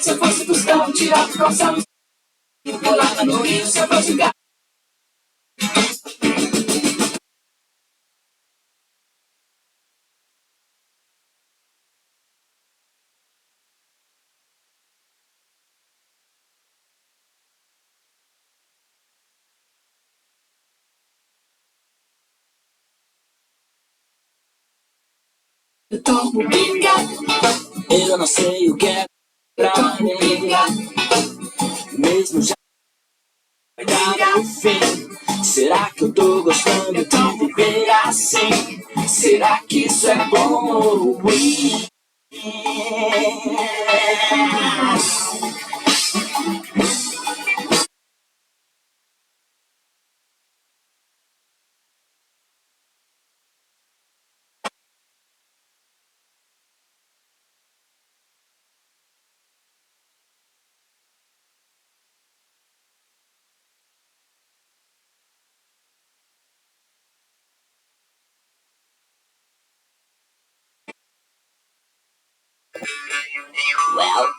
Se eu fosse Tostão, tirar do calção e pular no rio. Se eu fosse gato. Eu tomo pinga. Eu não sei o que é pra mim. Mesmo já vai dar o fim. Será que eu tô gostando de viver assim? Será que isso é bom ou ruim? Well.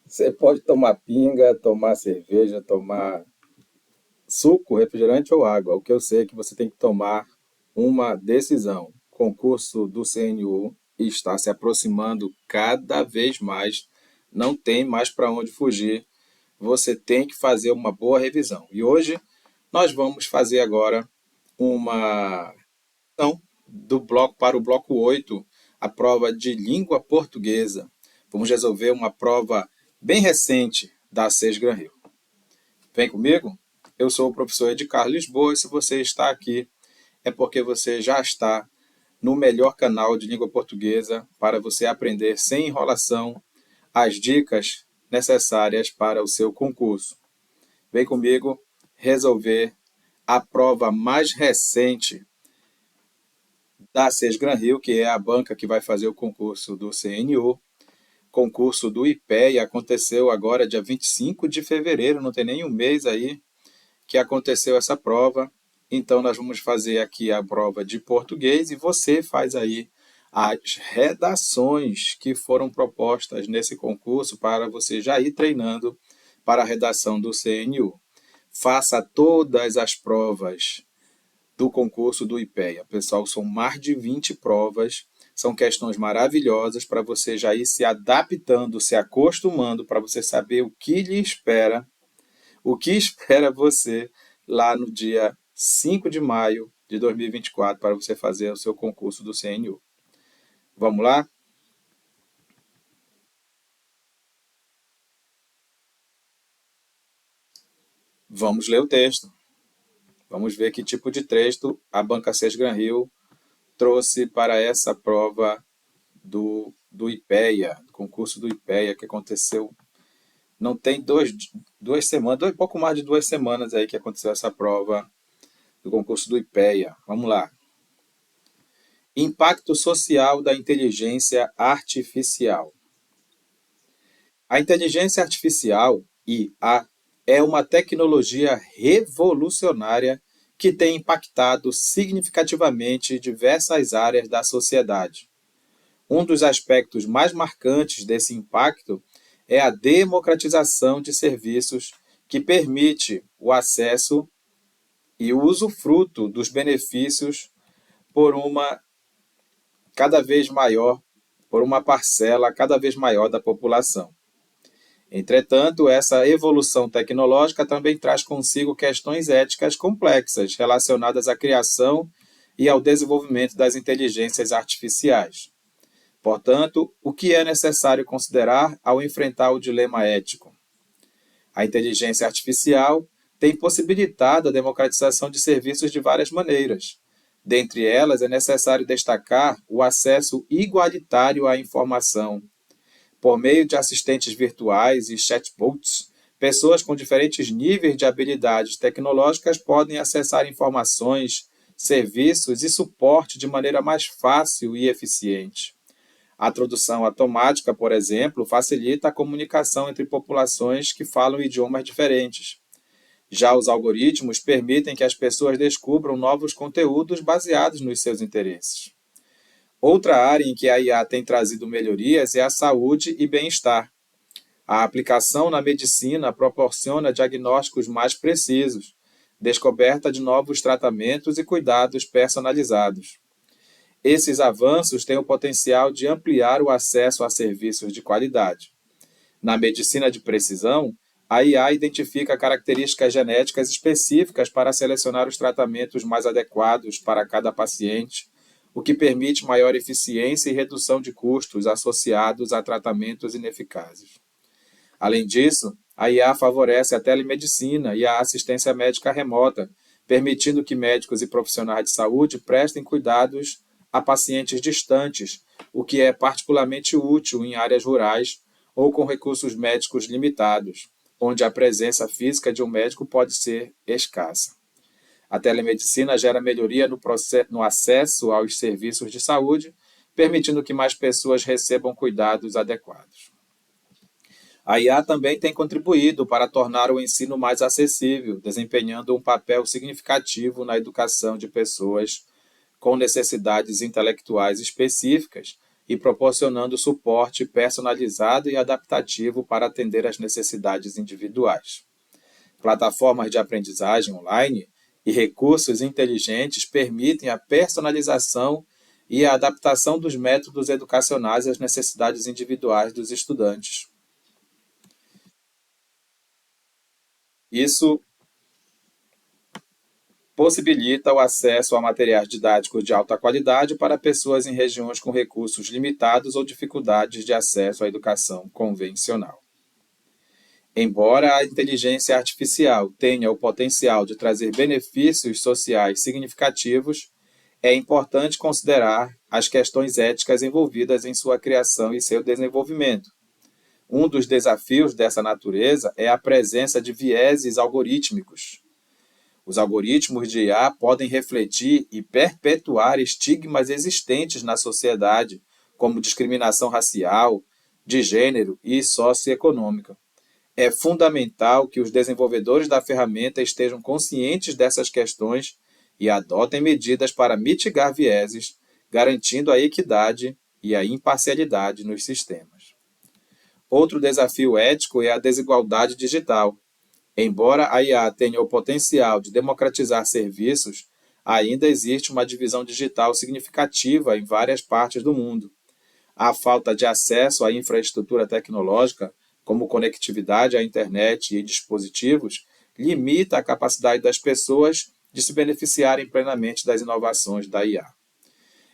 Você pode tomar pinga, tomar cerveja, tomar suco, refrigerante ou água. O que eu sei é que você tem que tomar uma decisão. O concurso do CNU está se aproximando cada vez mais. Não tem mais para onde fugir. Você tem que fazer uma boa revisão. E hoje nós vamos fazer agora uma questão do bloco para o bloco 8, a prova de língua portuguesa. Vamos resolver uma prova bem recente da SES Gran Rio. Vem comigo? Eu sou o professor Edgar Lisboa e se você está aqui é porque você já está no melhor canal de língua portuguesa para você aprender sem enrolação as dicas necessárias para o seu concurso. Vem comigo resolver a prova mais recente da SES Gran Rio, que é a banca que vai fazer o concurso do CNU. Concurso do IPEA aconteceu agora dia 25 de fevereiro, não tem nem um mês aí que aconteceu essa prova. Então nós vamos fazer aqui a prova de português e você faz aí as redações que foram propostas nesse concurso para você já ir treinando para a redação do CNU. Faça todas as provas do concurso do IPEA. Pessoal, são mais de 20 provas, são questões maravilhosas para você já ir se adaptando, se acostumando, para você saber o que lhe espera, o que espera você lá no dia 5 de maio de 2024 para você fazer o seu concurso do CNU. Vamos lá? Vamos ler o texto. Vamos ver que tipo de texto a Banca SES Gran Rio trouxe para essa prova do IPEA, do concurso do IPEA, que aconteceu, não tem duas semanas, pouco mais de 2 semanas aí que aconteceu essa prova do concurso do IPEA. Vamos lá. Impacto social da inteligência artificial. A inteligência artificial, IA, é uma tecnologia revolucionária que tem impactado significativamente diversas áreas da sociedade. Um dos aspectos mais marcantes desse impacto é a democratização de serviços que permite o acesso e o usufruto dos benefícios por uma cada vez maior, por uma parcela cada vez maior da população. Entretanto, essa evolução tecnológica também traz consigo questões éticas complexas relacionadas à criação e ao desenvolvimento das inteligências artificiais. Portanto, o que é necessário considerar ao enfrentar o dilema ético? A inteligência artificial tem possibilitado a democratização de serviços de várias maneiras. Dentre elas, é necessário destacar o acesso igualitário à informação. Por meio de assistentes virtuais e chatbots, pessoas com diferentes níveis de habilidades tecnológicas podem acessar informações, serviços e suporte de maneira mais fácil e eficiente. A tradução automática, por exemplo, facilita a comunicação entre populações que falam idiomas diferentes. Já os algoritmos permitem que as pessoas descubram novos conteúdos baseados nos seus interesses. Outra área em que a IA tem trazido melhorias é a saúde e bem-estar. A aplicação na medicina proporciona diagnósticos mais precisos, descoberta de novos tratamentos e cuidados personalizados. Esses avanços têm o potencial de ampliar o acesso a serviços de qualidade. Na medicina de precisão, a IA identifica características genéticas específicas para selecionar os tratamentos mais adequados para cada paciente, o que permite maior eficiência e redução de custos associados a tratamentos ineficazes. Além disso, a IA favorece a telemedicina e a assistência médica remota, permitindo que médicos e profissionais de saúde prestem cuidados a pacientes distantes, o que é particularmente útil em áreas rurais ou com recursos médicos limitados, onde a presença física de um médico pode ser escassa. A telemedicina gera melhoria no acesso aos serviços de saúde, permitindo que mais pessoas recebam cuidados adequados. A IA também tem contribuído para tornar o ensino mais acessível, desempenhando um papel significativo na educação de pessoas com necessidades intelectuais específicas e proporcionando suporte personalizado e adaptativo para atender às necessidades individuais. Plataformas de aprendizagem online e recursos inteligentes permitem a personalização e a adaptação dos métodos educacionais às necessidades individuais dos estudantes. Isso possibilita o acesso a materiais didáticos de alta qualidade para pessoas em regiões com recursos limitados ou dificuldades de acesso à educação convencional. Embora a inteligência artificial tenha o potencial de trazer benefícios sociais significativos, é importante considerar as questões éticas envolvidas em sua criação e seu desenvolvimento. Um dos desafios dessa natureza é a presença de vieses algorítmicos. Os algoritmos de IA podem refletir e perpetuar estigmas existentes na sociedade, como discriminação racial, de gênero e socioeconômica. É fundamental que os desenvolvedores da ferramenta estejam conscientes dessas questões e adotem medidas para mitigar vieses, garantindo a equidade e a imparcialidade nos sistemas. Outro desafio ético é a desigualdade digital. Embora a IA tenha o potencial de democratizar serviços, ainda existe uma divisão digital significativa em várias partes do mundo. A falta de acesso à infraestrutura tecnológica, como conectividade à internet e dispositivos, limita a capacidade das pessoas de se beneficiarem plenamente das inovações da IA.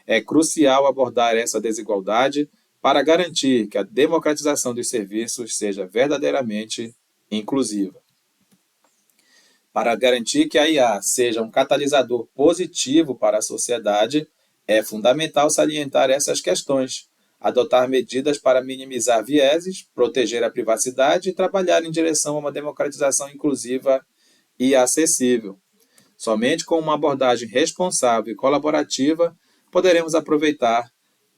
É crucial abordar essa desigualdade para garantir que a democratização dos serviços seja verdadeiramente inclusiva. Para garantir que a IA seja um catalisador positivo para a sociedade, é fundamental salientar essas questões, adotar medidas para minimizar vieses, proteger a privacidade e trabalhar em direção a uma democratização inclusiva e acessível. Somente com uma abordagem responsável e colaborativa poderemos aproveitar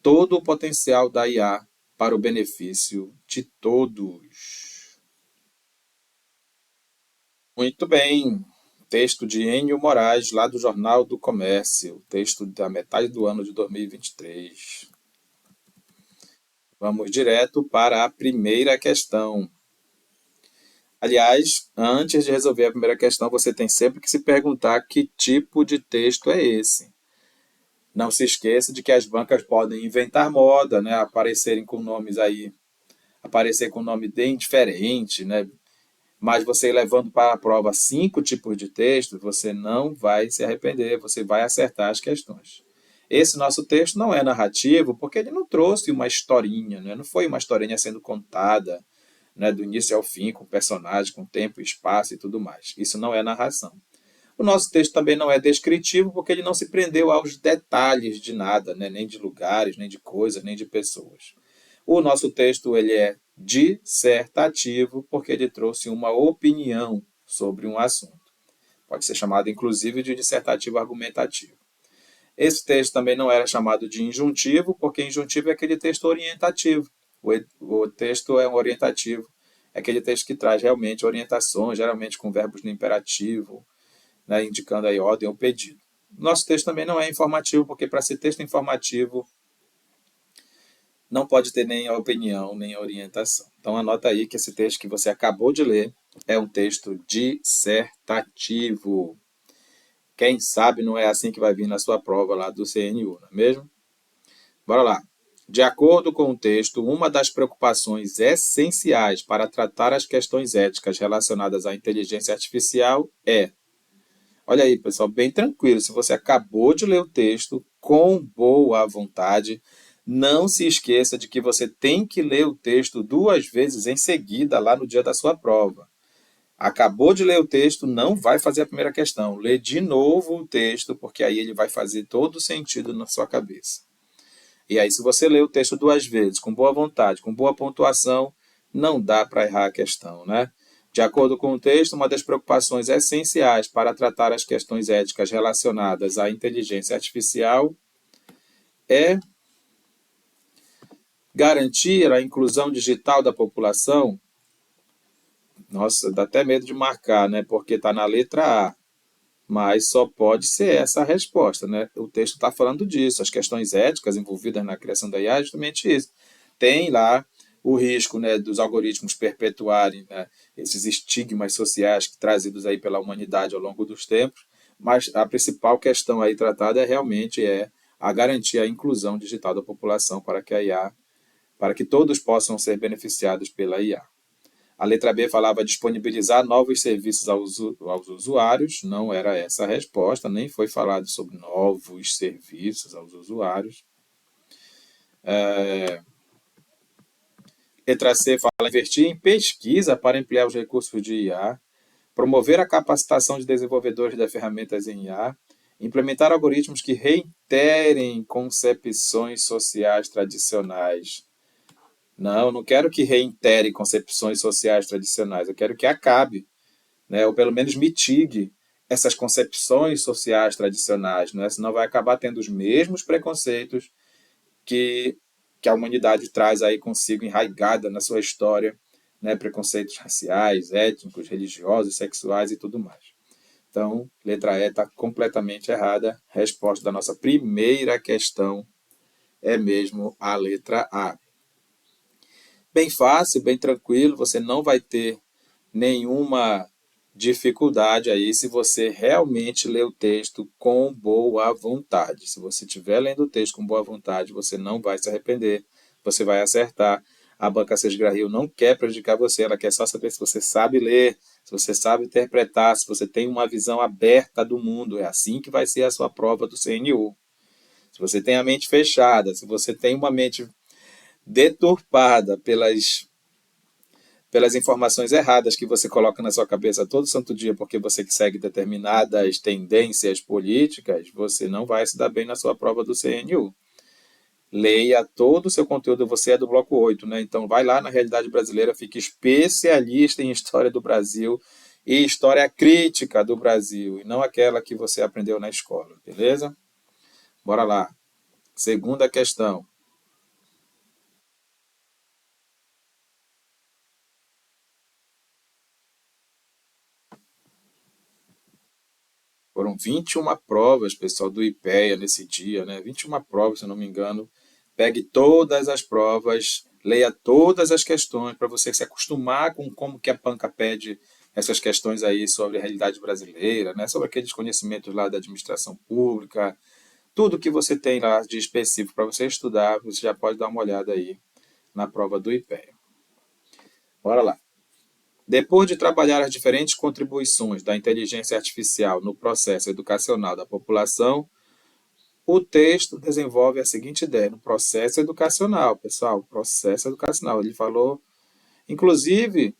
todo o potencial da IA para o benefício de todos. Muito bem. Texto de Enio Moraes, lá do Jornal do Comércio. Texto da metade do ano de 2023. Vamos direto para a primeira questão. Aliás, antes de resolver a primeira questão, você tem sempre que se perguntar que tipo de texto é esse. Não se esqueça de que as bancas podem inventar moda, né, aparecerem com nomes aí aparecer com um nome bem diferente, né? Mas você levando para a prova 5 tipos de texto, você não vai se arrepender, você vai acertar as questões. Esse nosso texto não é narrativo porque ele não trouxe uma historinha, né? Não foi uma historinha sendo contada, né, do início ao fim, com personagem, com tempo, espaço e tudo mais. Isso não é narração. O nosso texto também não é descritivo porque ele não se prendeu aos detalhes de nada, né? Nem de lugares, nem de coisas, nem de pessoas. O nosso texto ele é dissertativo porque ele trouxe uma opinião sobre um assunto. Pode ser chamado, inclusive, de dissertativo argumentativo. Esse texto também não era chamado de injuntivo, porque injuntivo é aquele texto orientativo. O texto é um orientativo, é aquele texto que traz realmente orientações, geralmente com verbos no imperativo, né, indicando aí ordem ou pedido. Nosso texto também não é informativo, porque para ser texto informativo não pode ter nem a opinião, nem a orientação. Então anota aí que esse texto que você acabou de ler é um texto dissertativo. Quem sabe não é assim que vai vir na sua prova lá do CNU, não é mesmo? Bora lá. De acordo com o texto, uma das preocupações essenciais para tratar as questões éticas relacionadas à inteligência artificial é... Olha aí, pessoal, bem tranquilo. Se você acabou de ler o texto com boa vontade, não se esqueça de que você tem que ler o texto 2 vezes em seguida, lá no dia da sua prova. Acabou de ler o texto, não vai fazer a primeira questão. Lê de novo o texto, porque aí ele vai fazer todo sentido na sua cabeça. E aí, se você lê o texto 2 vezes, com boa vontade, com boa pontuação, não dá para errar a questão, né? De acordo com o texto, uma das preocupações essenciais para tratar as questões éticas relacionadas à inteligência artificial é garantir a inclusão digital da população. Nossa, dá até medo de marcar, né? Porque está na letra A. Mas só pode ser essa a resposta, né? O texto está falando disso, as questões éticas envolvidas na criação da IA é justamente isso. Tem lá o risco, né, dos algoritmos perpetuarem, né, esses estigmas sociais trazidos aí pela humanidade ao longo dos tempos, mas a principal questão aí tratada realmente é a garantia a inclusão digital da população para que a IA, para que todos possam ser beneficiados pela IA. A letra B falava disponibilizar novos serviços aos usuários, não era essa a resposta, nem foi falado sobre novos serviços aos usuários. Letra C fala investir em pesquisa para ampliar os recursos de IA, promover a capacitação de desenvolvedores das ferramentas em IA, implementar algoritmos que reiterem concepções sociais tradicionais. Não quero que reitere concepções sociais tradicionais, eu quero que acabe, né, ou pelo menos mitigue essas concepções sociais tradicionais, né, senão vai acabar tendo os mesmos preconceitos que a humanidade traz aí consigo enraizada na sua história, né, preconceitos raciais, étnicos, religiosos, sexuais e tudo mais. Então, letra E está completamente errada. Resposta da nossa primeira questão é mesmo a letra A. Bem fácil, bem tranquilo, você não vai ter nenhuma dificuldade aí se você realmente ler o texto com boa vontade. Se você estiver lendo o texto com boa vontade, você não vai se arrepender, você vai acertar. A Banca Sesgra Rio não quer prejudicar você, ela quer só saber se você sabe ler, se você sabe interpretar, se você tem uma visão aberta do mundo. É assim que vai ser a sua prova do CNU. Se você tem a mente fechada, se você tem uma mente deturpada pelas informações erradas que você coloca na sua cabeça todo santo dia porque você segue determinadas tendências políticas, você não vai se dar bem na sua prova do CNU. Leia todo o seu conteúdo, você é do bloco 8, né? Então vai lá na Realidade Brasileira, fique especialista em História do Brasil e História Crítica do Brasil, e não aquela que você aprendeu na escola, beleza? Bora lá. Segunda questão. Foram 21 provas, pessoal, do IPEA nesse dia, né? 21 provas, se eu não me engano. Pegue todas as provas, leia todas as questões para você se acostumar com como que a banca pede essas questões aí sobre a realidade brasileira, né? Sobre aqueles conhecimentos lá da administração pública, tudo que você tem lá de específico para você estudar, você já pode dar uma olhada aí na prova do IPEA. Bora lá. Depois de trabalhar as diferentes contribuições da inteligência artificial no processo educacional da população, o texto desenvolve a seguinte ideia, no processo educacional, pessoal, processo educacional. Ele falou, inclusive,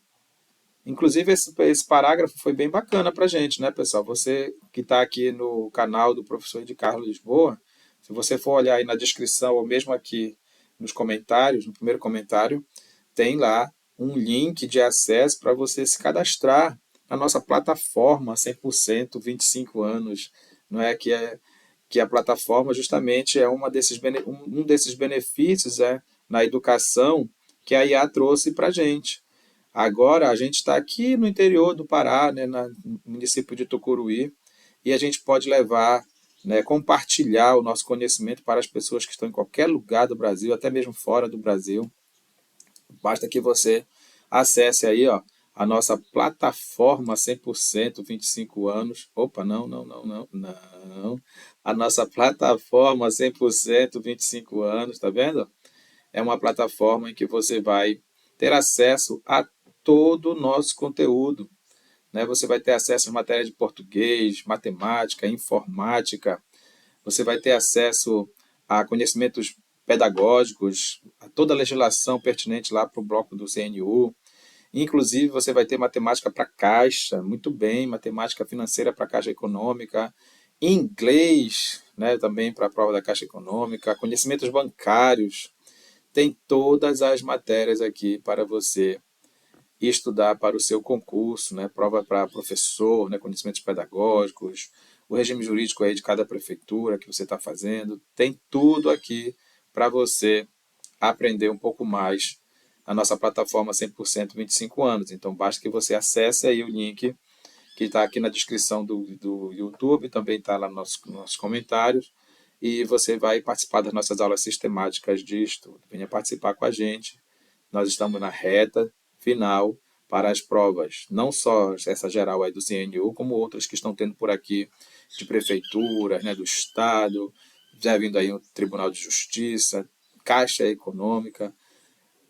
esse parágrafo foi bem bacana para a gente, né, pessoal? Você que está aqui no canal do professor de Carlos Lisboa, se você for olhar aí na descrição ou mesmo aqui nos comentários, no primeiro comentário, tem lá um link de acesso para você se cadastrar na nossa plataforma 100% 25 anos, não é que a plataforma justamente é um desses benefícios na educação que a IA trouxe para a gente. Agora, a gente está aqui no interior do Pará, né, no município de Tucuruí, e a gente pode levar, né, compartilhar o nosso conhecimento para as pessoas que estão em qualquer lugar do Brasil, até mesmo fora do Brasil. Basta que você acesse aí, ó, a nossa plataforma 100% 25 anos. Opa, não. A nossa plataforma 100% 25 anos, tá vendo? É uma plataforma em que você vai ter acesso a todo o nosso conteúdo, né? Você vai ter acesso às matérias de português, matemática, informática, você vai ter acesso a conhecimentos pedagógicos, a toda a legislação pertinente lá para o bloco do CNU. Inclusive, você vai ter matemática para caixa, muito bem, matemática financeira para caixa econômica, inglês, né, também para a prova da caixa econômica, conhecimentos bancários. Tem todas as matérias aqui para você estudar para o seu concurso, né? Prova para professor, né? Conhecimentos pedagógicos, o regime jurídico aí de cada prefeitura que você está fazendo. Tem tudo aqui para você aprender um pouco mais na nossa plataforma 100% 25 anos. Então, basta que você acesse aí o link que está aqui na descrição do YouTube, também está lá nos nossos comentários, e você vai participar das nossas aulas sistemáticas de estudo. Venha participar com a gente. Nós estamos na reta final para as provas, não só essa geral aí do CNU, como outras que estão tendo por aqui de prefeituras, né, do Estado, já vindo aí o Tribunal de Justiça, Caixa Econômica,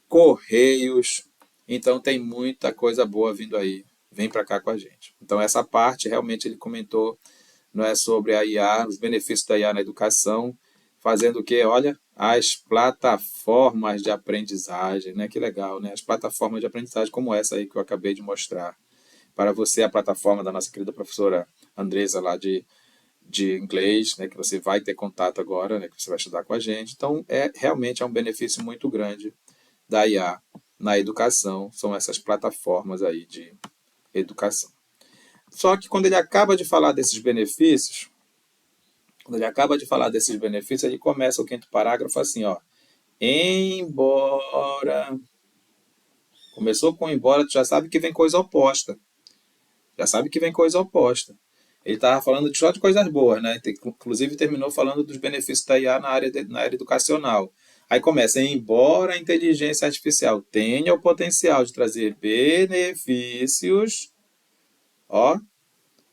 Correios. Então tem muita coisa boa vindo aí. Vem para cá com a gente. Então essa parte realmente ele comentou, não é sobre a IA, os benefícios da IA na educação, fazendo o quê? Olha, as plataformas de aprendizagem, né? Que legal, né? As plataformas de aprendizagem como essa aí que eu acabei de mostrar. Para você, a plataforma da nossa querida professora Andresa lá de inglês, né? Que você vai ter contato agora, né? Que você vai estudar com a gente. Então, realmente é um benefício muito grande da IA na educação, são essas plataformas aí de educação. Só que quando ele acaba de falar desses benefícios, ele começa o quinto parágrafo assim, ó. Embora. Começou com embora, tu já sabe que vem coisa oposta. Ele estava falando só de coisas boas, né? Inclusive terminou falando dos benefícios da IA na área educacional. Aí começa, embora a inteligência artificial tenha o potencial de trazer benefícios, ó,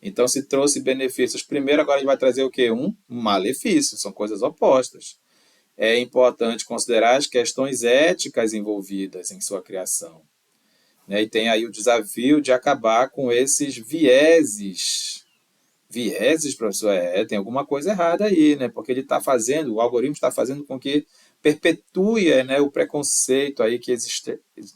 então se trouxe benefícios primeiro, agora ele vai trazer o quê? Um malefício, são coisas opostas. É importante considerar as questões éticas envolvidas em sua criação, né? E tem aí o desafio de acabar com esses vieses. Vieses, professor, tem alguma coisa errada aí, né? Porque o algoritmo está fazendo com que perpetue, né, o preconceito aí que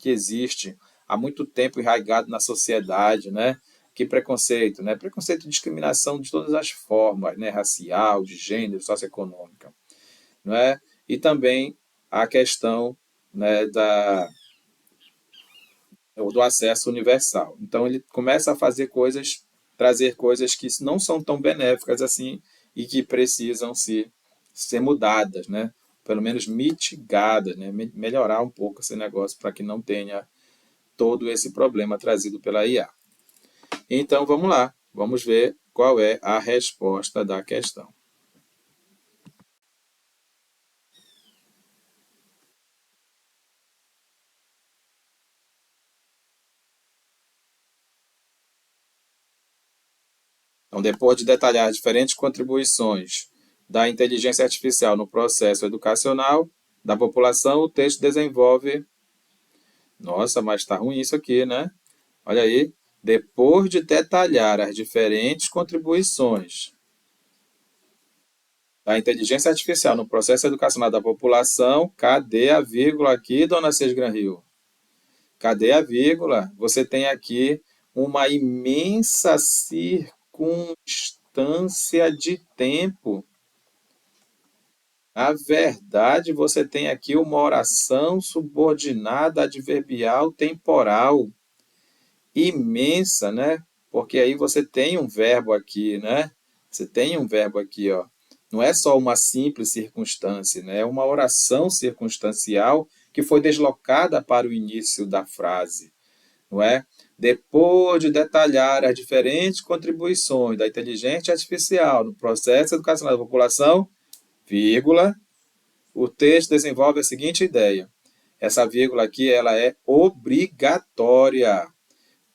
existe há muito tempo enraizado na sociedade, né? Que preconceito, né? Preconceito e discriminação de todas as formas, né? Racial, de gênero, socioeconômica, não é? E também a questão, né, do acesso universal. Então ele começa a trazer coisas que não são tão benéficas assim e que precisam ser mudadas, né? Pelo menos mitigadas, né? Melhorar um pouco esse negócio para que não tenha todo esse problema trazido pela IA. Então vamos lá, vamos ver qual é a resposta da questão. Então, depois de detalhar as diferentes contribuições da inteligência artificial no processo educacional da população, o texto desenvolve Nossa, mas tá ruim isso aqui, né? Olha aí. Depois de detalhar as diferentes contribuições da inteligência artificial no processo educacional da população, cadê a vírgula aqui, dona Cês Granrio? Cadê a vírgula? Você tem aqui uma imensa circunstância de tempo. Na verdade, você tem aqui uma oração subordinada adverbial temporal imensa, né? Porque aí você tem um verbo aqui, né? Você tem um verbo aqui, ó. Não é só uma simples circunstância, né? É uma oração circunstancial que foi deslocada para o início da frase, não é? Depois de detalhar as diferentes contribuições da inteligência artificial no processo educacional da população, vírgula, o texto desenvolve a seguinte ideia. Essa vírgula aqui, ela é obrigatória.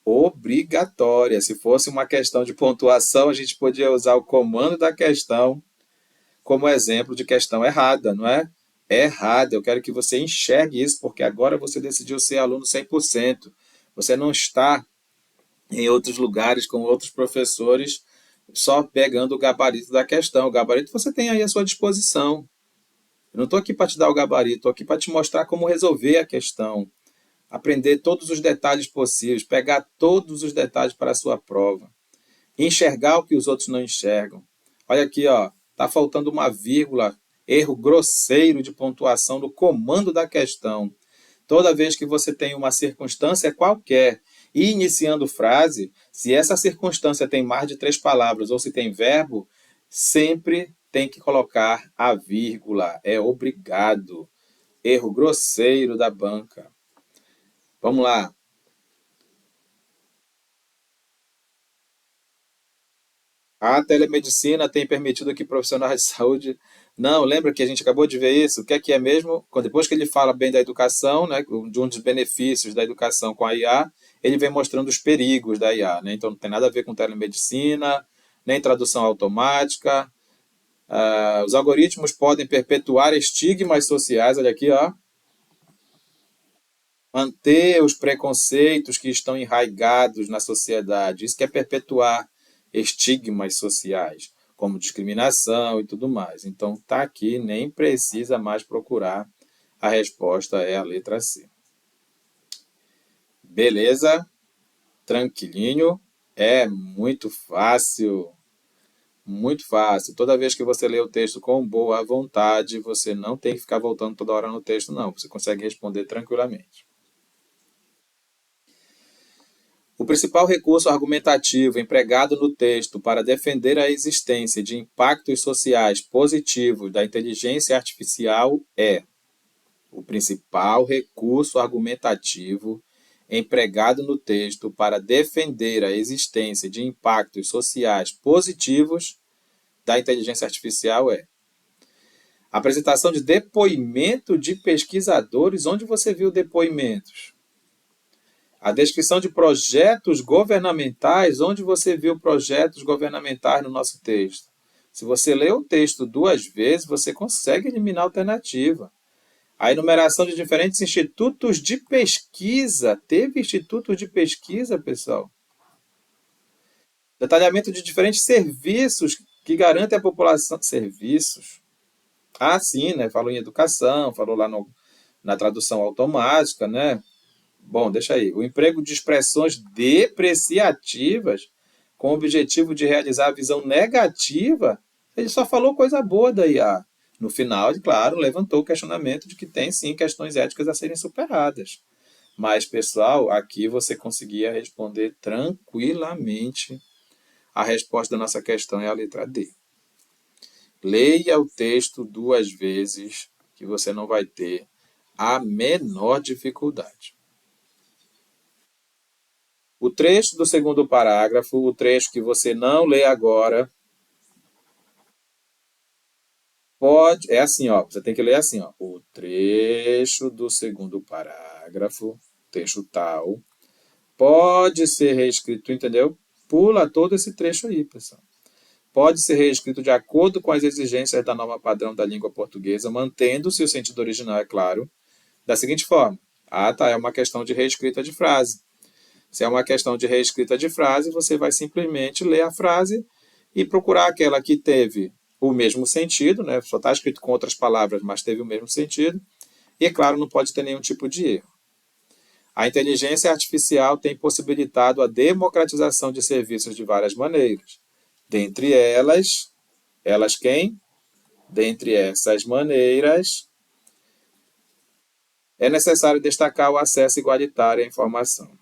Obrigatória. Se fosse uma questão de pontuação, a gente podia usar o comando da questão como exemplo de questão errada, não é? É errada. Eu quero que você enxergue isso, porque agora você decidiu ser aluno 100%. Você não está em outros lugares com outros professores só pegando o gabarito da questão. O gabarito você tem aí à sua disposição. Eu não estou aqui para te dar o gabarito, estou aqui para te mostrar como resolver a questão, aprender todos os detalhes possíveis, pegar todos os detalhes para a sua prova, enxergar o que os outros não enxergam. Olha aqui, ó, tá faltando uma vírgula, erro grosseiro de pontuação no comando da questão. Toda vez que você tem uma circunstância qualquer e iniciando frase, se essa circunstância tem mais de 3 palavras ou se tem verbo, sempre tem que colocar a vírgula. É obrigado. Erro grosseiro da banca. Vamos lá. A telemedicina tem permitido que profissionais de saúde. Não, lembra que a gente acabou de ver isso? O que é mesmo? Depois que ele fala bem da educação, né, de um dos benefícios da educação com a IA, ele vem mostrando os perigos da IA. Né? Então não tem nada a ver com telemedicina, nem tradução automática. Os algoritmos podem perpetuar estigmas sociais, olha aqui, ó, manter os preconceitos que estão enraigados na sociedade. Isso que é perpetuar estigmas sociais, como discriminação e tudo mais. Então, tá aqui, nem precisa mais procurar. A resposta é a letra C. Beleza? Tranquilinho? É muito fácil. Muito fácil. Toda vez que você lê o texto com boa vontade, você não tem que ficar voltando toda hora no texto, não. Você consegue responder tranquilamente. O principal recurso argumentativo empregado no texto para defender a existência de impactos sociais positivos da inteligência artificial é o principal recurso argumentativo empregado no texto para defender a existência de impactos sociais positivos da inteligência artificial é a apresentação de depoimento de pesquisadores. Onde você viu depoimentos? A descrição de projetos governamentais. Onde você viu projetos governamentais no nosso texto? Se você lê o texto 2 vezes, você consegue eliminar a alternativa. A enumeração de diferentes institutos de pesquisa. Teve institutos de pesquisa, pessoal? Detalhamento de diferentes serviços que garantem à população. Serviços? Ah, sim, né? Falou em educação, falou lá na tradução automática, né? Bom, deixa aí. O emprego de expressões depreciativas com o objetivo de realizar a visão negativa, ele só falou coisa boa da IA. No final, ele, claro, levantou o questionamento de que tem sim questões éticas a serem superadas. Mas, pessoal, aqui você conseguia responder tranquilamente. A resposta da nossa questão é a letra D. Leia o texto 2 vezes, que você não vai ter a menor dificuldade. O trecho do segundo parágrafo, o trecho que você não lê agora, é assim, ó, você tem que ler assim, ó, o trecho do segundo parágrafo, trecho tal, pode ser reescrito, entendeu? Pula todo esse trecho aí, pessoal. Pode ser reescrito de acordo com as exigências da norma padrão da língua portuguesa, mantendo-se o sentido original, é claro, da seguinte forma. Ah, tá, é uma questão de reescrita de frase. Se é uma questão de reescrita de frase, você vai simplesmente ler a frase e procurar aquela que teve o mesmo sentido, né? Só está escrito com outras palavras, mas teve o mesmo sentido. E, é claro, não pode ter nenhum tipo de erro. A inteligência artificial tem possibilitado a democratização de serviços de várias maneiras. Dentre elas, elas quem? Dentre essas maneiras, é necessário destacar o acesso igualitário à informação.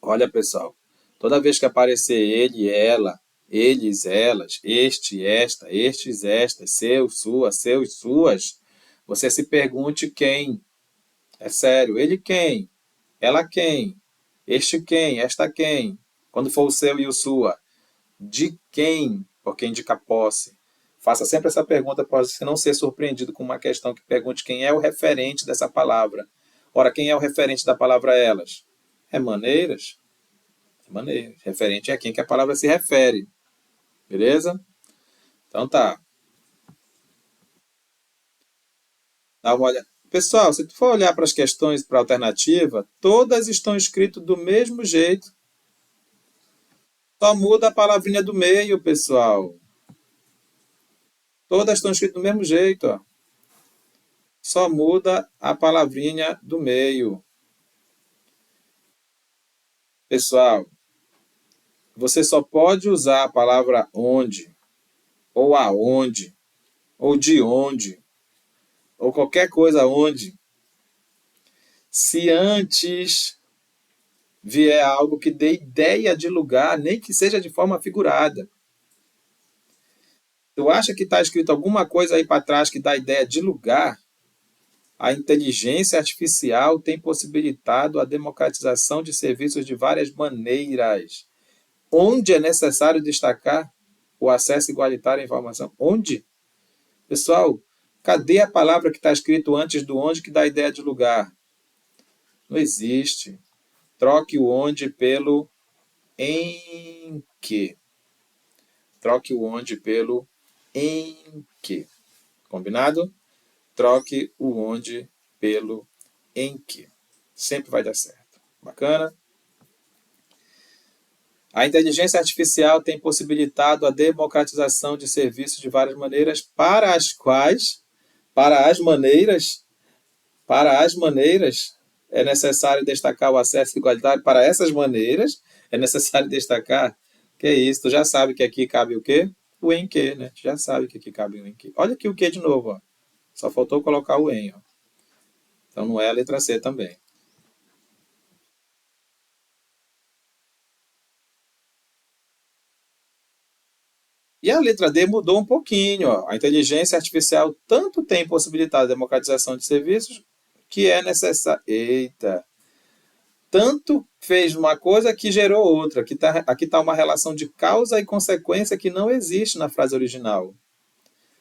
Olha, pessoal, toda vez que aparecer ele, ela, eles, elas, este, esta, estes, estas, seu, sua, seus, suas, você se pergunte quem. É sério, ele quem? Ela quem? Este quem? Esta quem? Quando for o seu e o sua, de quem? Porque indica posse. Faça sempre essa pergunta para você não ser surpreendido com uma questão que pergunte quem é o referente dessa palavra. Ora, quem é o referente da palavra elas? É maneiras? É maneiras. Referente é a quem que a palavra se refere. Beleza? Então tá. Dá uma olhada. Pessoal, se tu for olhar para as questões para a alternativa, todas estão escritas do mesmo jeito. Só muda a palavrinha do meio, pessoal. Todas estão escritas do mesmo jeito, ó. Só muda a palavrinha do meio. Pessoal, você só pode usar a palavra onde, ou aonde, ou de onde, ou qualquer coisa onde, se antes vier algo que dê ideia de lugar, nem que seja de forma figurada. Tu acha que está escrito alguma coisa aí para trás que dá ideia de lugar? A inteligência artificial tem possibilitado a democratização de serviços de várias maneiras. Onde é necessário destacar o acesso igualitário à informação? Onde? Pessoal, cadê a palavra que está escrito antes do onde que dá ideia de lugar? Não existe. Troque o onde pelo em que. Troque o onde pelo em que. Combinado? Troque o onde pelo em que. Sempre vai dar certo. Bacana? A inteligência artificial tem possibilitado a democratização de serviços de várias maneiras, para as maneiras, é necessário destacar o acesso igualitário. Para essas maneiras, é necessário destacar. Que é isso, tu já sabe que aqui cabe o quê? O em que, né? Tu já sabe que aqui cabe o em que. Olha aqui o que de novo, ó. Só faltou colocar o em, ó. Então não é a letra C também. E a letra D mudou um pouquinho. Ó. A inteligência artificial tanto tem possibilitado a democratização de serviços que é necessário. Eita! Tanto fez uma coisa que gerou outra. Aqui tá uma relação de causa e consequência que não existe na frase original.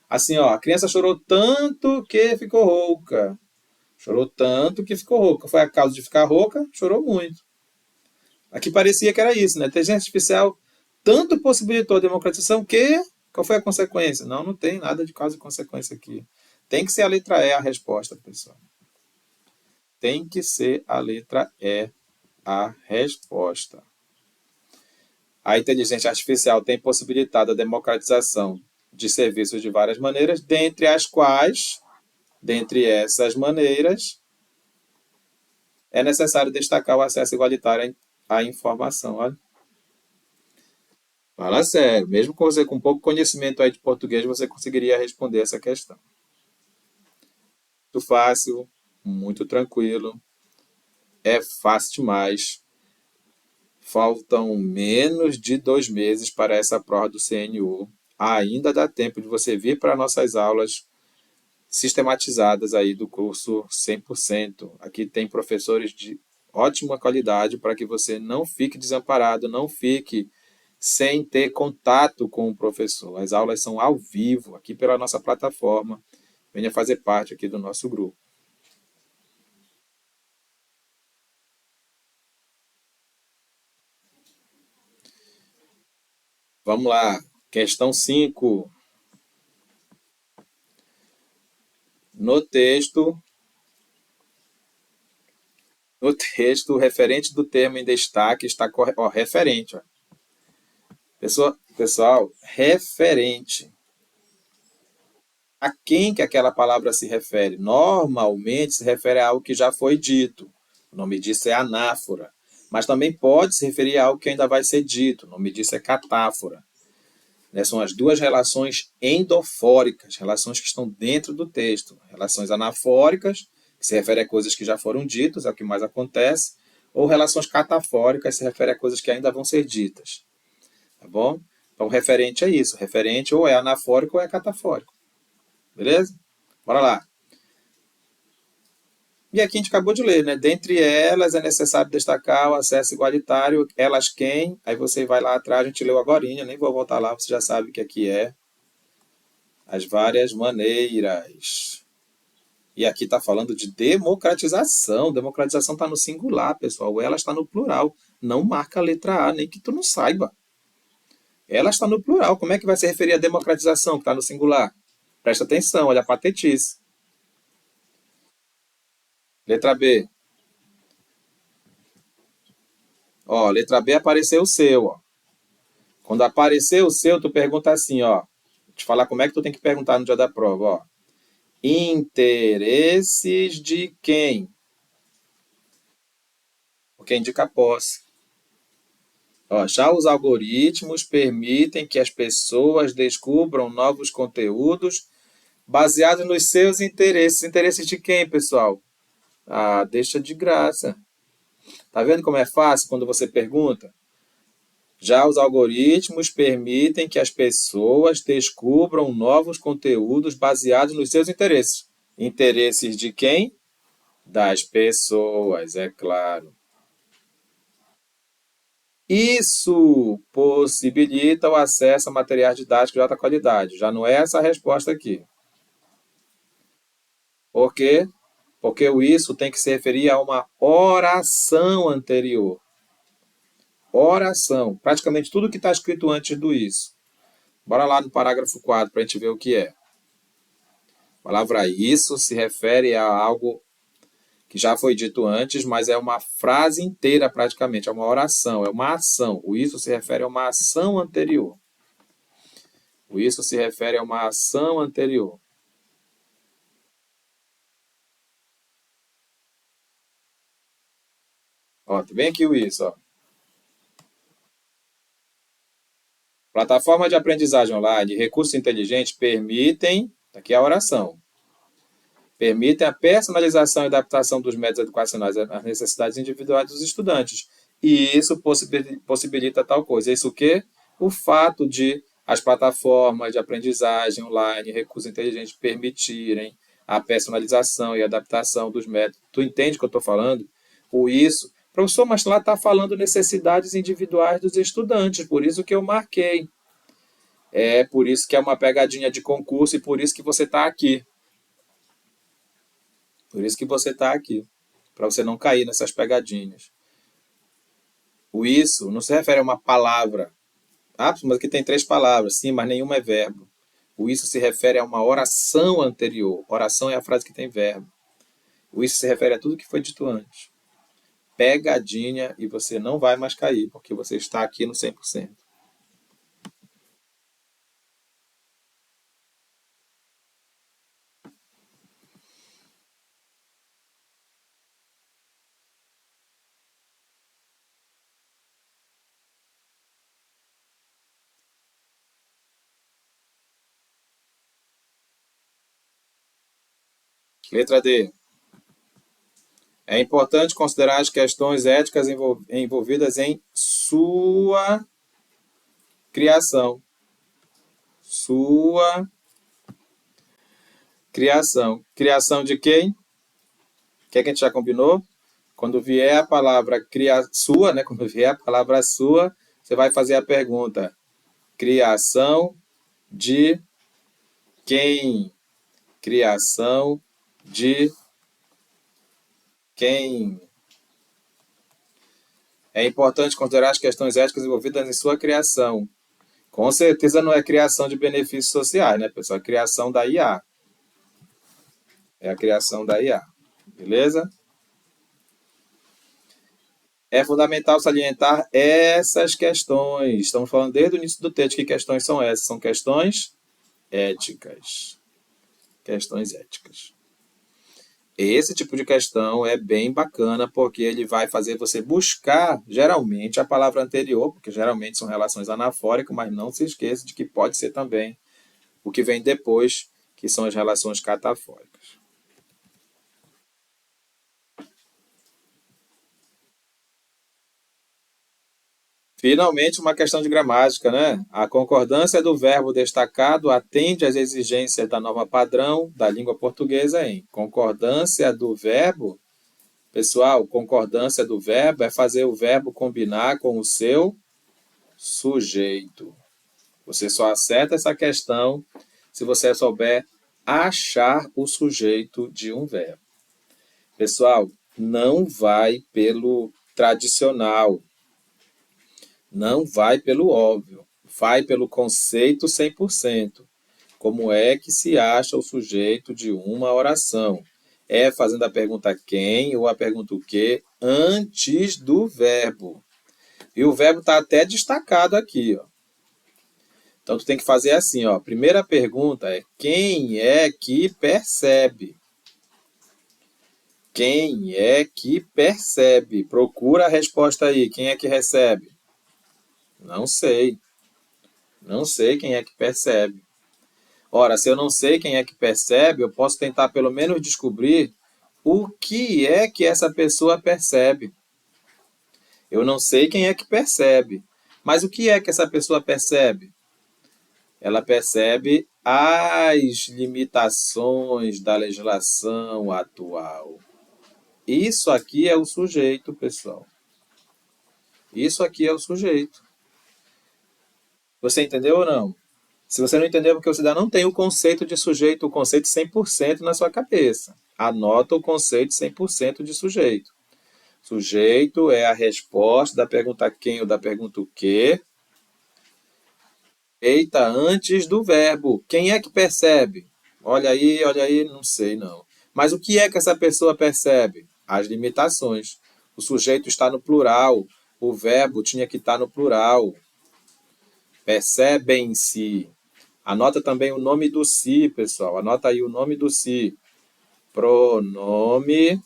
Assim, ó, a criança chorou tanto que ficou rouca. Chorou tanto que ficou rouca. Foi a causa de ficar rouca? Chorou muito. Aqui parecia que era isso, né? A inteligência artificial tanto possibilitou a democratização que. Qual foi a consequência? Não, não tem nada de causa e consequência aqui. Tem que ser a letra E a resposta, pessoal. Tem que ser a letra E a resposta. A inteligência artificial tem possibilitado a democratização de serviços de várias maneiras, dentre as quais, dentre essas maneiras, é necessário destacar o acesso igualitário à informação. Olha. Fala sério, mesmo com você com pouco conhecimento aí de português, você conseguiria responder essa questão. Muito fácil, muito tranquilo, é fácil demais. Faltam menos de 2 meses para essa prova do CNU. Ainda dá tempo de você vir para nossas aulas sistematizadas aí do curso 100%. Aqui tem professores de ótima qualidade para que você não fique desamparado, não fique sem ter contato com o professor. As aulas são ao vivo, aqui pela nossa plataforma. Venha fazer parte aqui do nosso grupo. Vamos lá, questão 5. No texto, No texto, o referente do termo em destaque está correto. Ó, referente. Ó. Pessoal, referente. A quem que aquela palavra se refere? Normalmente se refere a algo que já foi dito. O nome disso é anáfora. Mas também pode se referir a algo que ainda vai ser dito. O nome disso é catáfora. Né? São as duas relações endofóricas, relações que estão dentro do texto. Relações anafóricas, que se refere a coisas que já foram ditas, é o que mais acontece, ou relações catafóricas, se refere a coisas que ainda vão ser ditas. Tá bom? Então, referente é isso. Referente ou é anafórico ou é catafórico. Beleza? Bora lá. E aqui a gente acabou de ler, né? Dentre elas é necessário destacar o acesso igualitário, elas quem? Aí você vai lá atrás, a gente leu agorinha, nem vou voltar lá, você já sabe o que aqui é. As várias maneiras. E aqui está falando de democratização. Democratização está no singular, pessoal. Ela está no plural. Não marca a letra A, nem que tu não saiba. Ela está no plural. Como é que vai se referir à democratização, que está no singular? Presta atenção, olha a patetice. Letra B. Ó, letra B apareceu o seu, ó. Quando aparecer o seu, tu pergunta assim, ó. Vou te falar como é que tu tem que perguntar no dia da prova, ó. Interesses de quem? Porque indica posse. Ó, já os algoritmos permitem que as pessoas descubram novos conteúdos baseados nos seus interesses. Interesses de quem, pessoal? Ah, deixa de graça. Tá vendo como é fácil quando você pergunta? Já os algoritmos permitem que as pessoas descubram novos conteúdos baseados nos seus interesses. Interesses de quem? Das pessoas, é claro. Isso possibilita o acesso a materiais didáticos de alta qualidade. Já não é essa a resposta aqui. Por quê? Porque o isso tem que se referir a uma oração anterior. Oração. Praticamente tudo que está escrito antes do isso. Bora lá no parágrafo 4 para a gente ver o que é. A palavra isso se refere a algo que já foi dito antes, mas é uma frase inteira praticamente, é uma oração, é uma ação. O isso se refere a uma ação anterior. O isso se refere a uma ação anterior. Ó, tá bem aqui o isso, ó. Plataforma de aprendizagem online e recursos inteligentes permitem, aqui é a oração, permitem a personalização e adaptação dos métodos educacionais às necessidades individuais dos estudantes. E isso possibilita tal coisa. Isso o quê? O fato de as plataformas de aprendizagem online, recursos inteligentes permitirem a personalização e adaptação dos métodos. Tu entende o que eu estou falando? O isso. Professor, mas lá está falando necessidades individuais dos estudantes, por isso que eu marquei. É por isso que é uma pegadinha de concurso e por isso que você está aqui. Por isso que você está aqui. Para você não cair nessas pegadinhas. O isso não se refere a uma palavra. Ah, mas aqui tem 3 palavras. Sim, mas nenhuma é verbo. O isso se refere a uma oração anterior. Oração é a frase que tem verbo. O isso se refere a tudo que foi dito antes. Pegadinha e você não vai mais cair, porque você está aqui no 100%. Letra D. É importante considerar as questões éticas envolvidas em sua criação. Sua criação. Criação de quem? O que é que a gente já combinou? Quando vier a palavra sua, né? Quando vier a palavra sua, você vai fazer a pergunta: criação de quem? Criação de quem? É importante considerar as questões éticas envolvidas em sua criação. Com certeza não é criação de benefícios sociais, né, pessoal? É criação da IA. É a criação da IA. Beleza? É fundamental salientar essas questões. Estamos falando desde o início do texto. Que questões são essas? São questões éticas. Questões éticas. Esse tipo de questão é bem bacana porque ele vai fazer você buscar, geralmente, a palavra anterior, porque geralmente são relações anafóricas, mas não se esqueça de que pode ser também o que vem depois, que são as relações catafóricas. Finalmente, uma questão de gramática, né? A concordância do verbo destacado atende às exigências da norma padrão da língua portuguesa em concordância do verbo. Pessoal, concordância do verbo é fazer o verbo combinar com o seu sujeito. Você só acerta essa questão se você souber achar o sujeito de um verbo. Pessoal, não vai pelo tradicional, não vai pelo óbvio, vai pelo conceito 100%. Como é que se acha o sujeito de uma oração? É fazendo a pergunta quem ou a pergunta o que antes do verbo. E o verbo está até destacado aqui, ó. Então, tu tem que fazer assim, ó. Primeira pergunta é quem é que percebe? Quem é que percebe? Procura a resposta aí. Quem é que recebe? Não sei. Não sei quem é que percebe. Ora, se eu não sei quem é que percebe, eu posso tentar pelo menos descobrir o que é que essa pessoa percebe. Eu não sei quem é que percebe, mas o que é que essa pessoa percebe? Ela percebe as limitações da legislação atual. Isso aqui é o sujeito, pessoal. Isso aqui é o sujeito. Você entendeu ou não? Se você não entendeu, é porque você ainda não tem o conceito de sujeito, o conceito 100% na sua cabeça. Anota o conceito 100% de sujeito. Sujeito é a resposta da pergunta quem ou da pergunta o quê, feita antes do verbo. Quem é que percebe? Olha aí, não sei não. Mas o que é que essa pessoa percebe? As limitações. O sujeito está no plural, o verbo tinha que estar no plural. Percebem-se. Anota também o nome do si, pessoal. Anota aí o nome do si. Pronome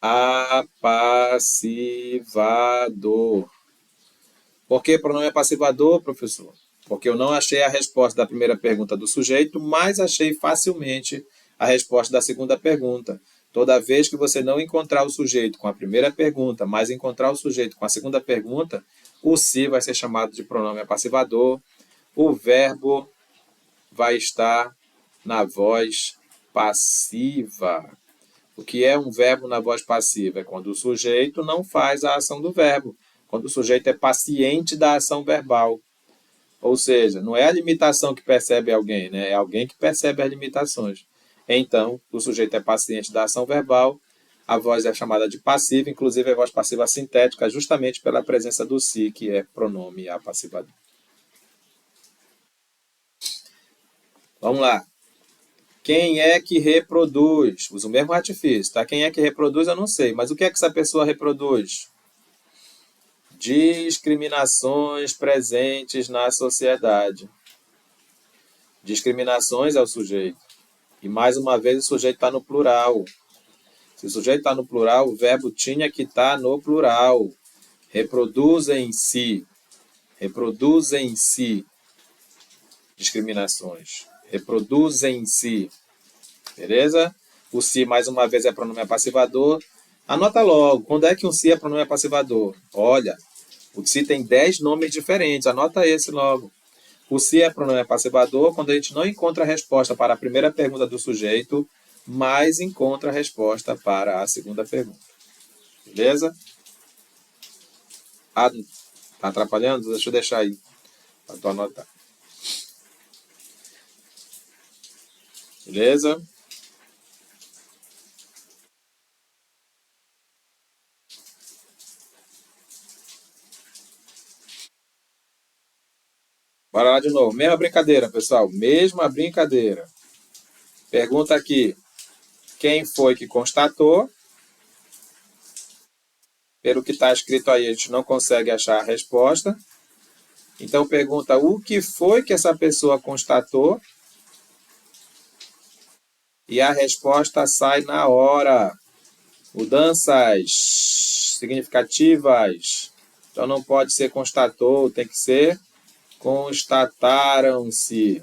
apassivador. Por que pronome apassivador, professor? Porque eu não achei a resposta da primeira pergunta do sujeito, mas achei facilmente a resposta da segunda pergunta. Toda vez que você não encontrar o sujeito com a primeira pergunta, mas encontrar o sujeito com a segunda pergunta, o se vai ser chamado de pronome apassivador, o verbo vai estar na voz passiva. O que é um verbo na voz passiva? É quando o sujeito não faz a ação do verbo, quando o sujeito é paciente da ação verbal. Ou seja, não é a limitação que percebe alguém, né? É alguém que percebe as limitações. Então, o sujeito é paciente da ação verbal, a voz é chamada de passiva, inclusive a voz passiva sintética, justamente pela presença do si, que é pronome apassivador. Vamos lá. Quem é que reproduz? Usa o mesmo artifício, tá? Quem é que reproduz, eu não sei. Mas o que é que essa pessoa reproduz? Discriminações presentes na sociedade. Discriminações é o sujeito. E mais uma vez o sujeito está no plural. Se o sujeito está no plural, o verbo tinha que estar no plural. Reproduzem-se. Reproduzem-se. Discriminações. Reproduzem-se. Beleza? O se, mais uma vez, é pronome apassivador. Anota logo, quando é que um se é pronome apassivador? Olha, o se tem 10 nomes diferentes, anota esse logo. O se é pronome apassivador quando a gente não encontra a resposta para a primeira pergunta do sujeito, mas encontra a resposta para a segunda pergunta. Beleza? Ah, tá atrapalhando? Deixa eu deixar aí, para tu anotar. Beleza? Bora lá de novo. Mesma brincadeira, pessoal. Mesma brincadeira. Pergunta aqui. Quem foi que constatou? Pelo que está escrito aí, a gente não consegue achar a resposta. Então pergunta o que foi que essa pessoa constatou e a resposta sai na hora. Mudanças significativas. Então não pode ser constatou, tem que ser constataram-se.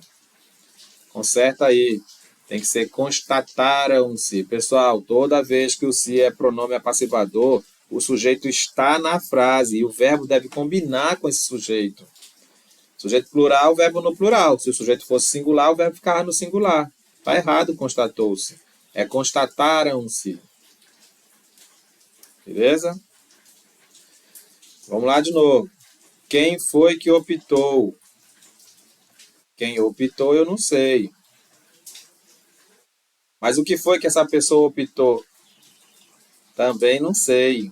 Conserta aí. Tem que ser constataram-se. Pessoal, toda vez que o se é pronome apassivador, o sujeito está na frase e o verbo deve combinar com esse sujeito. Sujeito plural, o verbo no plural. Se o sujeito fosse singular, o verbo ficava no singular. Está errado, constatou-se. É constataram-se. Beleza? Vamos lá de novo. Quem foi que optou? Quem optou, eu não sei. Mas o que foi que essa pessoa optou? Também não sei.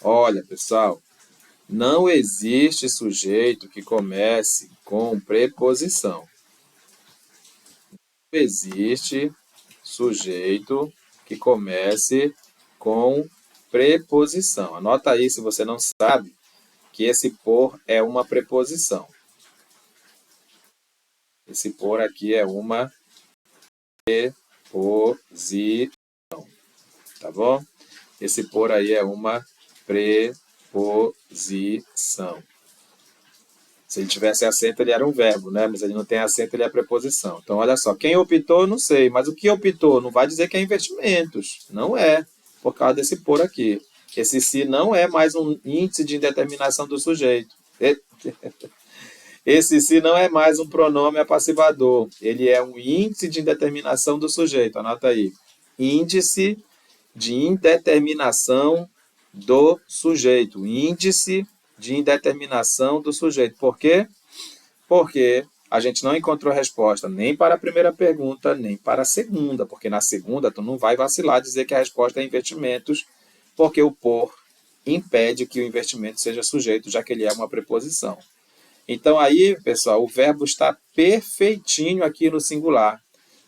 Olha, pessoal, não existe sujeito que comece com preposição. Não existe sujeito que comece com preposição. Anota aí, se você não sabe, que esse por é uma preposição. Esse por aqui é uma preposição. Tá bom? Esse por aí é uma preposição. Se ele tivesse acento, ele era um verbo, né? Mas ele não tem acento, ele é preposição. Então, olha só. Quem optou, não sei. Mas o que optou? Não vai dizer que é investimentos. Não é. Por causa desse por aqui. Esse se não é mais um índice de indeterminação do sujeito. Esse se não é mais um pronome apassivador. Ele é um índice de indeterminação do sujeito. Anota aí. Índice de indeterminação do sujeito. Índice de indeterminação do sujeito. Por quê? Porque a gente não encontrou resposta nem para a primeira pergunta, nem para a segunda. Porque na segunda, tu não vai vacilar dizer que a resposta é investimentos, porque o por impede que o investimento seja sujeito, já que ele é uma preposição. Então aí, pessoal, o verbo está perfeitinho aqui no singular.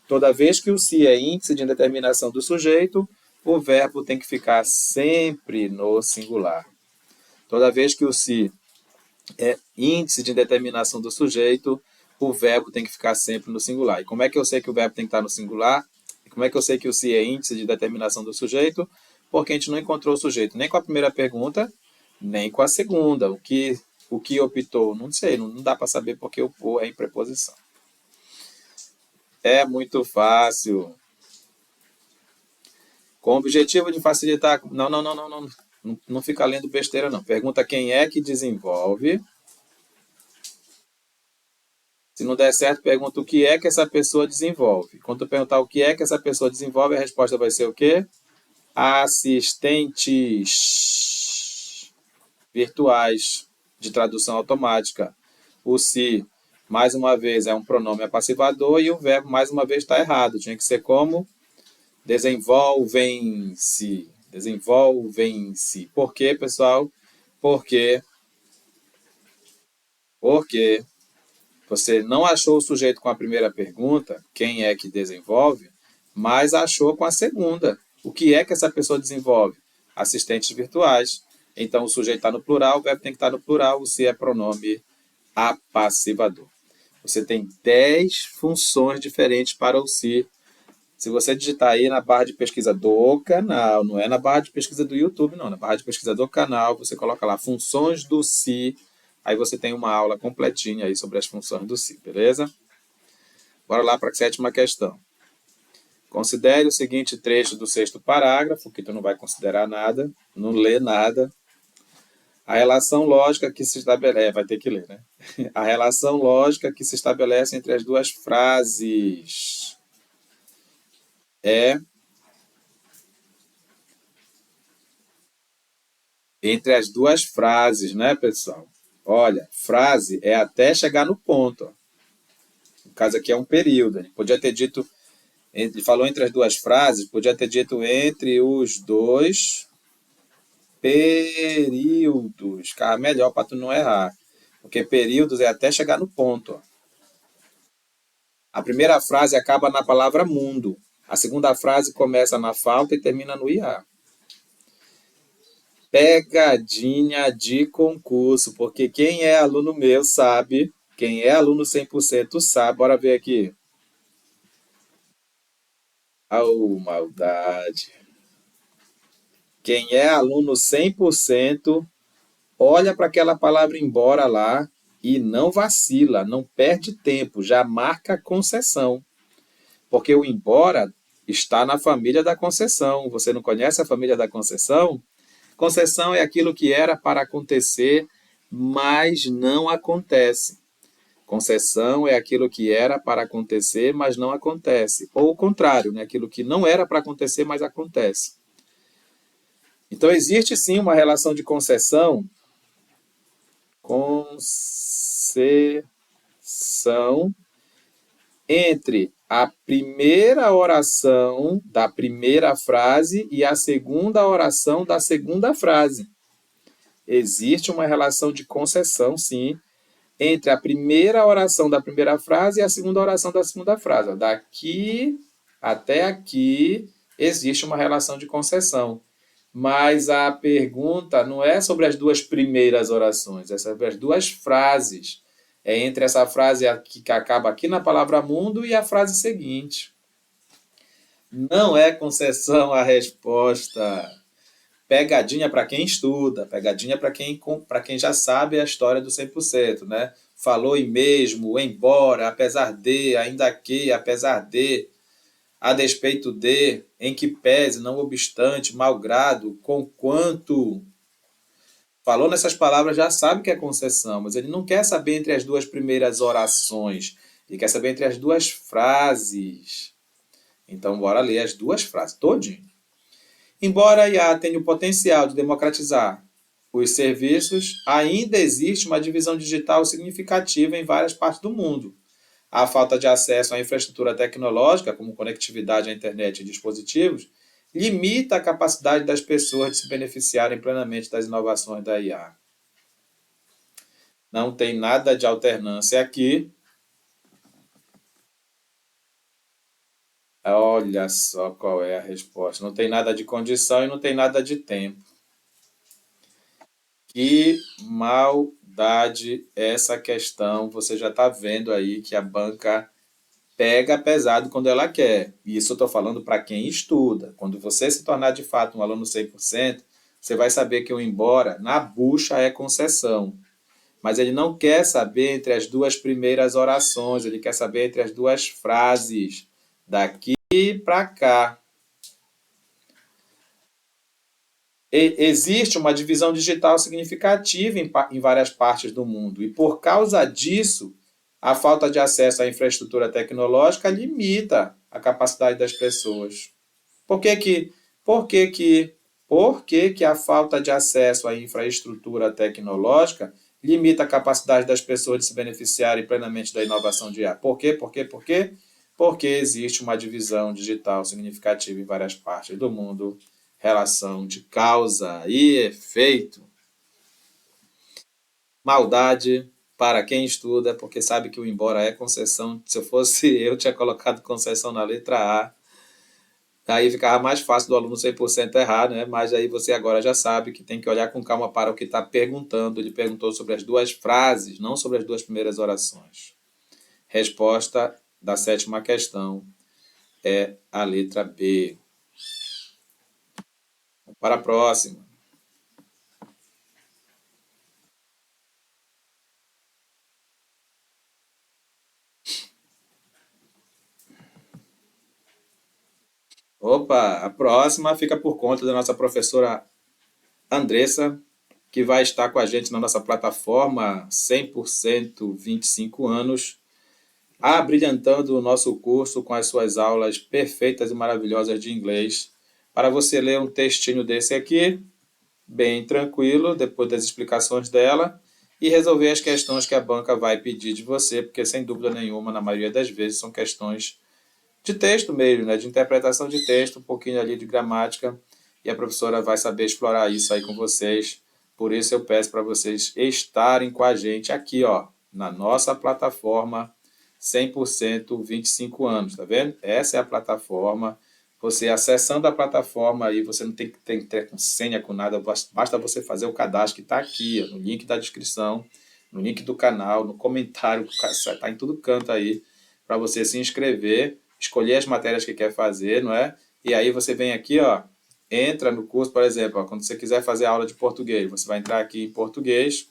Toda vez que o se é índice de indeterminação do sujeito, o verbo tem que ficar sempre no singular. Toda vez que o se é índice de indeterminação do sujeito, o verbo tem que ficar sempre no singular. E como é que eu sei que o verbo tem que estar no singular? E como é que eu sei que o se é índice de determinação do sujeito? Porque a gente não encontrou o sujeito nem com a primeira pergunta, nem com a segunda. O que optou? Não sei, não dá para saber porque o por é em preposição. É muito fácil. Com o objetivo de facilitar... Não fica lendo besteira, não. Pergunta quem é que desenvolve. Se não der certo, pergunta o que é que essa pessoa desenvolve. Quando tu perguntar o que é que essa pessoa desenvolve, a resposta vai ser o quê? Assistentes virtuais de tradução automática. O se, mais uma vez, é um pronome apassivador e o verbo, mais uma vez, está errado. Tinha que ser como? Desenvolvem-se. Desenvolvem-se. Por quê, pessoal? Porque você não achou o sujeito com a primeira pergunta, quem é que desenvolve, mas achou com a segunda. O que é que essa pessoa desenvolve? Assistentes virtuais. Então, o sujeito está no plural, o verbo tem que estar no plural, o se é pronome apassivador. Você tem 10 funções diferentes para o se. Se você digitar aí na barra de pesquisa do canal, não é na barra de pesquisa do YouTube, não, na barra de pesquisa do canal, você coloca lá funções do se, aí você tem uma aula completinha aí sobre as funções do se, beleza? Bora lá para a 7ª questão. Considere o seguinte trecho do 6º parágrafo, que tu não vai considerar nada, não lê nada. A relação lógica que se estabelece... vai ter que ler, né? A relação lógica que se estabelece entre as duas frases é... entre as duas frases, né, pessoal? Olha, frase é até chegar no ponto. Ó. No caso aqui é um período. Ele podia ter dito... Ele falou entre as duas frases, podia ter dito entre os dois períodos. Ficar melhor para tu não errar. Porque períodos é até chegar no ponto. Ó. A primeira frase acaba na palavra mundo. A segunda frase começa na falta e termina no IA. Pegadinha de concurso, porque quem é aluno meu sabe, quem é aluno 100% sabe. Bora ver aqui. Oh, maldade. Quem é aluno 100% olha para aquela palavra embora lá e não vacila, não perde tempo, já marca a concessão. Porque o embora está na família da concessão. Você não conhece a família da concessão? Concessão é aquilo que era para acontecer, mas não acontece. Concessão é aquilo que era para acontecer, mas não acontece. Ou o contrário, né? Aquilo que não era para acontecer, mas acontece. Então, existe sim uma relação de concessão, concessão entre a primeira oração da primeira frase e a segunda oração da segunda frase. Existe uma relação de concessão, sim, entre a primeira oração da primeira frase e a segunda oração da segunda frase. Daqui até aqui existe uma relação de concessão. Mas a pergunta não é sobre as duas primeiras orações, é sobre as duas frases. É entre essa frase que acaba aqui na palavra mundo e a frase seguinte. Não é concessão a resposta. Pegadinha para quem estuda, pegadinha para quem já sabe a história do 100%, né? Falou e mesmo, embora, apesar de, ainda que, apesar de, a despeito de, em que pese, não obstante, malgrado, conquanto. Falou nessas palavras, já sabe que é concessão, mas ele não quer saber entre as duas primeiras orações, ele quer saber entre as duas frases. Então, bora ler as duas frases, todinho. Embora a IA tenha o potencial de democratizar os serviços, ainda existe uma divisão digital significativa em várias partes do mundo. A falta de acesso à infraestrutura tecnológica, como conectividade à internet e dispositivos, limita a capacidade das pessoas de se beneficiarem plenamente das inovações da IA. Não tem nada de alternância aqui. Olha só qual é a resposta. Não tem nada de condição e não tem nada de tempo. Que maldade essa questão. Você já está vendo aí que a banca pega pesado quando ela quer. E isso eu estou falando para quem estuda. Quando você se tornar de fato um aluno 100%, você vai saber que o embora na bucha é concessão. Mas ele não quer saber entre as duas primeiras orações, ele quer saber entre as duas frases. Daqui para cá. Existe uma divisão digital significativa em várias partes do mundo. E por causa disso, a falta de acesso à infraestrutura tecnológica limita a capacidade das pessoas. Por que que, por que a falta de acesso à infraestrutura tecnológica limita a capacidade das pessoas de se beneficiarem plenamente da inovação de IA? Por quê? Porque existe uma divisão digital significativa em várias partes do mundo. Relação de causa e efeito. Maldade para quem estuda, porque sabe que o embora é concessão. Se eu fosse eu, tinha colocado concessão na letra A. Aí ficava mais fácil do aluno 100% errar, né? Mas aí você agora já sabe que tem que olhar com calma para o que está perguntando. Ele perguntou sobre as duas frases, não sobre as duas primeiras orações. Resposta da sétima questão é a letra B. Para a próxima. Opa, a próxima fica por conta da nossa professora Andressa, que vai estar com a gente na nossa plataforma 100% 25 anos, abrilhantando o nosso curso com as suas aulas perfeitas e maravilhosas de inglês. Para você ler um textinho desse aqui, bem tranquilo, depois das explicações dela, e resolver as questões que a banca vai pedir de você, porque sem dúvida nenhuma, na maioria das vezes, são questões de texto mesmo, né? De interpretação de texto, um pouquinho ali de gramática, e a professora vai saber explorar isso aí com vocês. Por isso eu peço para vocês estarem com a gente aqui, ó, na nossa plataforma 100% 25 anos, tá vendo? Essa é a plataforma. você acessando a plataforma aí, você não tem que ter com senha, com nada, basta você fazer o cadastro que está aqui, ó, no link da descrição, no link do canal, no comentário, está em todo canto aí, para você se inscrever, escolher as matérias que quer fazer, não é? E aí você vem aqui, ó, entra no curso, por exemplo, ó, quando você quiser fazer aula de português, você vai entrar aqui em português,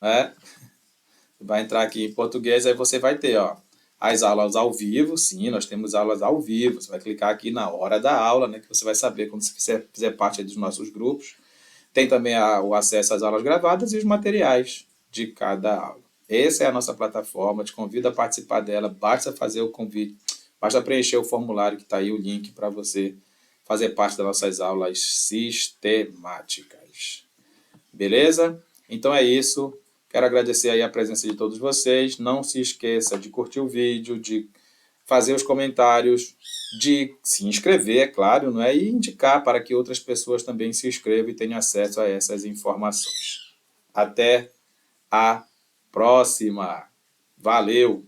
né? Vai entrar aqui em português, aí você vai ter, ó, as aulas ao vivo. Sim, nós temos aulas ao vivo. Você vai clicar aqui na hora da aula, né, que você vai saber quando você fizer parte dos nossos grupos. Tem também o acesso às aulas gravadas e os materiais de cada aula. Essa é a nossa plataforma, te convido a participar dela, basta fazer o convite, basta preencher o formulário que está aí, o link para você fazer parte das nossas aulas sistemáticas. Beleza? Então é isso. Quero agradecer aí a presença de todos vocês. Não se esqueça de curtir o vídeo, de fazer os comentários, de se inscrever, é claro, não é? E indicar para que outras pessoas também se inscrevam e tenham acesso a essas informações. Até a próxima. Valeu!